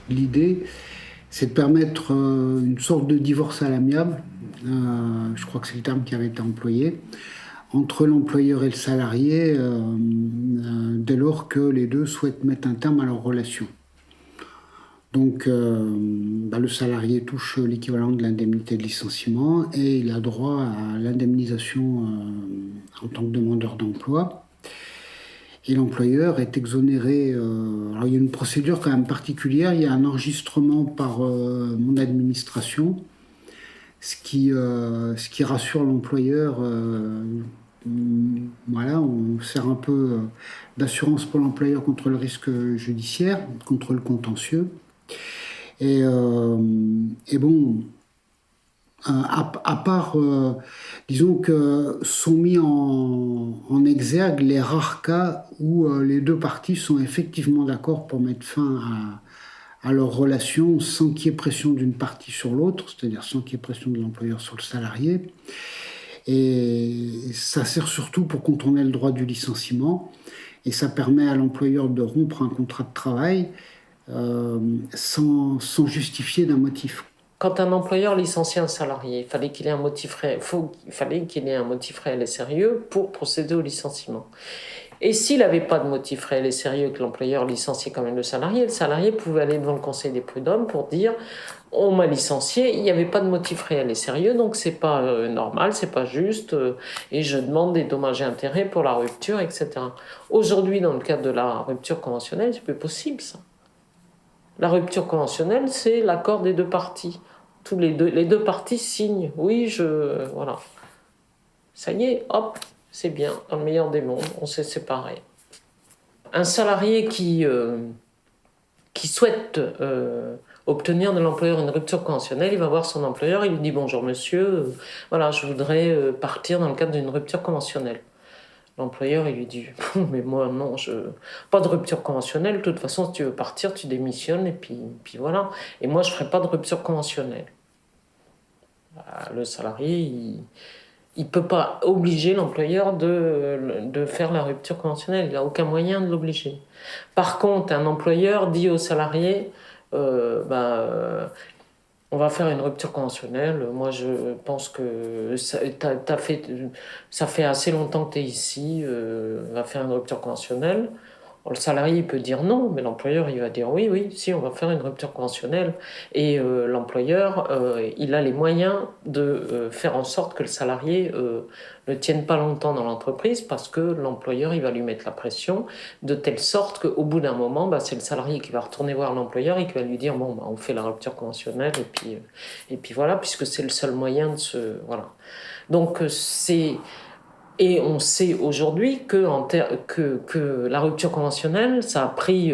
L'idée, c'est de permettre une sorte de divorce à l'amiable, je crois que c'est le terme qui avait été employé, entre l'employeur et le salarié, dès lors que les deux souhaitent mettre un terme à leur relation. Donc, le salarié touche l'équivalent de l'indemnité de licenciement et il a droit à l'indemnisation en tant que demandeur d'emploi. Et l'employeur est exonéré. Alors, il y a une procédure quand même particulière. Il y a un enregistrement par mon administration, ce qui rassure l'employeur. Voilà, on sert un peu d'assurance pour l'employeur contre le risque judiciaire, contre le contentieux. Et bon, à part, disons que sont mis en exergue les rares cas où les deux parties sont effectivement d'accord pour mettre fin à leur relation sans qu'il y ait pression d'une partie sur l'autre, c'est-à-dire sans qu'il y ait pression de l'employeur sur le salarié. Et ça sert surtout pour contourner le droit du licenciement. Et ça permet à l'employeur de rompre un contrat de travail sans justifier d'un motif. Quand un employeur licencie un salarié, il fallait qu'il ait un motif réel, et sérieux pour procéder au licenciement. Et s'il n'avait pas de motif réel et sérieux, que l'employeur licenciait quand même le salarié pouvait aller devant le conseil des prud'hommes pour dire on m'a licencié, il n'y avait pas de motif réel et sérieux, donc c'est pas normal, c'est pas juste, et je demande des dommages et intérêts pour la rupture, etc. Aujourd'hui, dans le cadre de la rupture conventionnelle, c'est plus possible ça. La rupture conventionnelle, c'est l'accord des deux parties. Les deux parties signent. Oui, voilà. Ça y est, hop, c'est bien. Dans le meilleur des mondes, on s'est séparés. Un salarié qui souhaite obtenir de l'employeur une rupture conventionnelle, il va voir son employeur, il lui dit bonjour monsieur, voilà, je voudrais partir dans le cadre d'une rupture conventionnelle. L'employeur, il lui dit mais moi non, pas de rupture conventionnelle, de toute façon si tu veux partir, tu démissionnes et puis voilà. Et moi je ferai pas de rupture conventionnelle. Le salarié, il peut pas obliger l'employeur de faire la rupture conventionnelle, il n'a aucun moyen de l'obliger. Par contre, un employeur dit au salarié on va faire une rupture conventionnelle. Moi, je pense que ça fait assez longtemps que tu es ici. On va faire une rupture conventionnelle. Le salarié il peut dire non, mais l'employeur il va dire oui, oui, si, on va faire une rupture conventionnelle. Et l'employeur, il a les moyens de faire en sorte que le salarié ne tienne pas longtemps dans l'entreprise parce que l'employeur il va lui mettre la pression de telle sorte qu'au bout d'un moment, c'est le salarié qui va retourner voir l'employeur et qui va lui dire bon, on fait la rupture conventionnelle et puis voilà, puisque c'est le seul moyen de se... Voilà. Donc c'est... Et on sait aujourd'hui que la rupture conventionnelle, ça a pris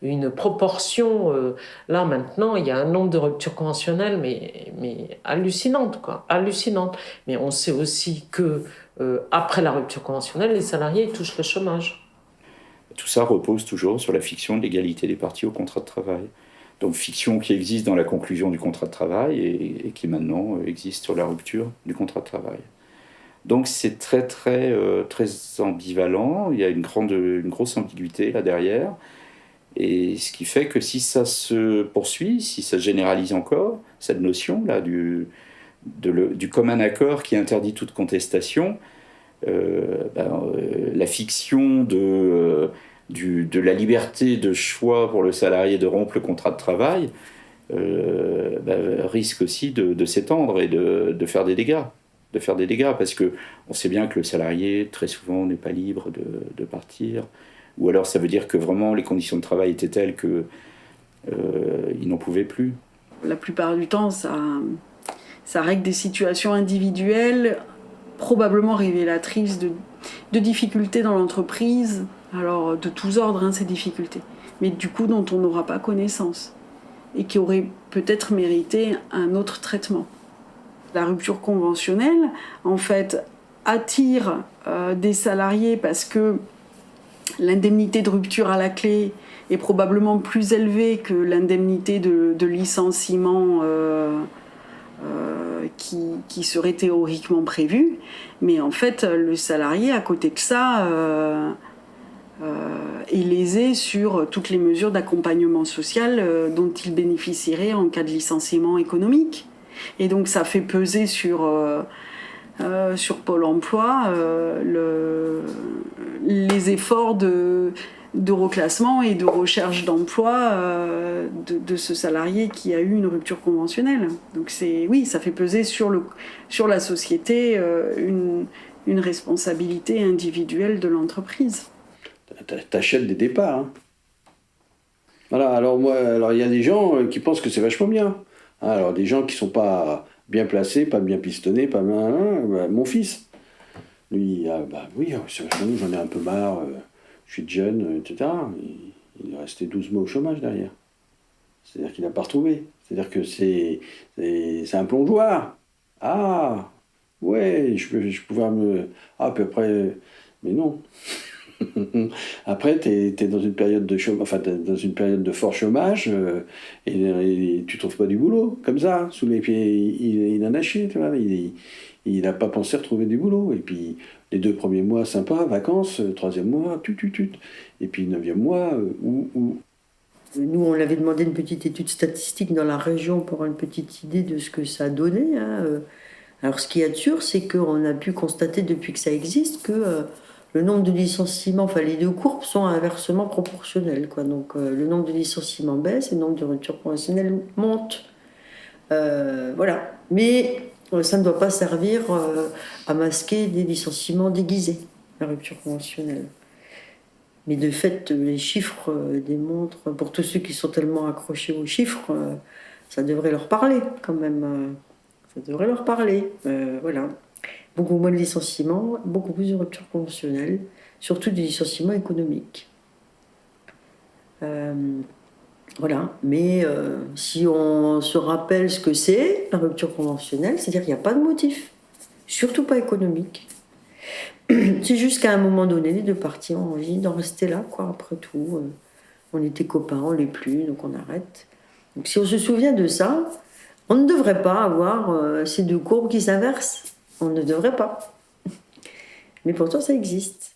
une proportion. Là, maintenant, il y a un nombre de ruptures conventionnelles, mais hallucinante, quoi. Hallucinante. Mais on sait aussi que après la rupture conventionnelle, les salariés touchent le chômage. Tout ça repose toujours sur la fiction de l'égalité des parties au contrat de travail. Donc fiction qui existe dans la conclusion du contrat de travail et qui maintenant existe sur la rupture du contrat de travail. Donc c'est très ambivalent, il y a une grosse ambiguïté là derrière, et ce qui fait que si ça se poursuit, si ça se généralise encore, cette notion là du commun accord qui interdit toute contestation, la fiction de la liberté de choix pour le salarié de rompre le contrat de travail risque aussi de s'étendre et de faire des dégâts. Parce que on sait bien que le salarié très souvent n'est pas libre de partir, ou alors ça veut dire que vraiment les conditions de travail étaient telles que il n'en pouvait plus. La plupart du temps, ça règle des situations individuelles probablement révélatrices de difficultés dans l'entreprise, alors de tous ordres ces difficultés, mais du coup dont on n'aura pas connaissance et qui auraient peut-être mérité un autre traitement. La rupture conventionnelle, en fait, attire des salariés parce que l'indemnité de rupture à la clé est probablement plus élevée que l'indemnité de licenciement qui serait théoriquement prévue. Mais en fait, le salarié, à côté de ça, est lésé sur toutes les mesures d'accompagnement social dont il bénéficierait en cas de licenciement économique. Et donc ça fait peser sur Pôle emploi les efforts de reclassement et de recherche d'emploi de ce salarié qui a eu une rupture conventionnelle. Donc oui, ça fait peser sur la société une responsabilité individuelle de l'entreprise. T'achètes des départs. Hein. Voilà, alors il y a des gens qui pensent que c'est vachement bien. Hein, alors des gens qui sont pas bien placés, pas bien pistonnés, pas bien. Mon fils, lui, oui, c'est vachement bien, j'en ai un peu marre, je suis jeune, etc. Il est resté 12 mois au chômage derrière. C'est-à-dire qu'il n'a pas retrouvé. C'est-à-dire que c'est un plongeoir. Ah, ouais, je pouvais me. Ah, puis après. Mais non. Après, t'es dans une période de chômage, enfin, t'es dans une période de fort chômage et tu trouves pas du boulot, comme ça, sous les pieds. Il en a chié, tu vois. Il n'a pas pensé retrouver du boulot. Et puis, les 2 premiers mois, sympa, vacances, 3e mois, Et puis, 9e mois, Nous, on avait demandé une petite étude statistique dans la région pour avoir une petite idée de ce que ça donnait. Hein. Alors, ce qu'il y a de sûr, c'est qu'on a pu constater depuis que ça existe que le nombre de licenciements, enfin les 2 courbes sont inversement proportionnelles, quoi. Donc, le nombre de licenciements baisse et le nombre de ruptures conventionnelles monte. Voilà. Mais ça ne doit pas servir à masquer des licenciements déguisés, la rupture conventionnelle. Mais de fait, les chiffres démontrent, pour tous ceux qui sont tellement accrochés aux chiffres, ça devrait leur parler quand même. Ça devrait leur parler. Voilà. Beaucoup moins de licenciements, beaucoup plus de ruptures conventionnelles, surtout des licenciements économiques. Voilà. Mais si on se rappelle ce que c'est, la rupture conventionnelle, c'est-à-dire qu'il n'y a pas de motif, surtout pas économique. C'est juste qu'à un moment donné, les 2 parties ont envie d'en rester là, quoi. Après tout, on était copains, on l'est plus, donc on arrête. Donc si on se souvient de ça, on ne devrait pas avoir ces 2 courbes qui s'inversent. On ne devrait pas. Mais pourtant, ça existe.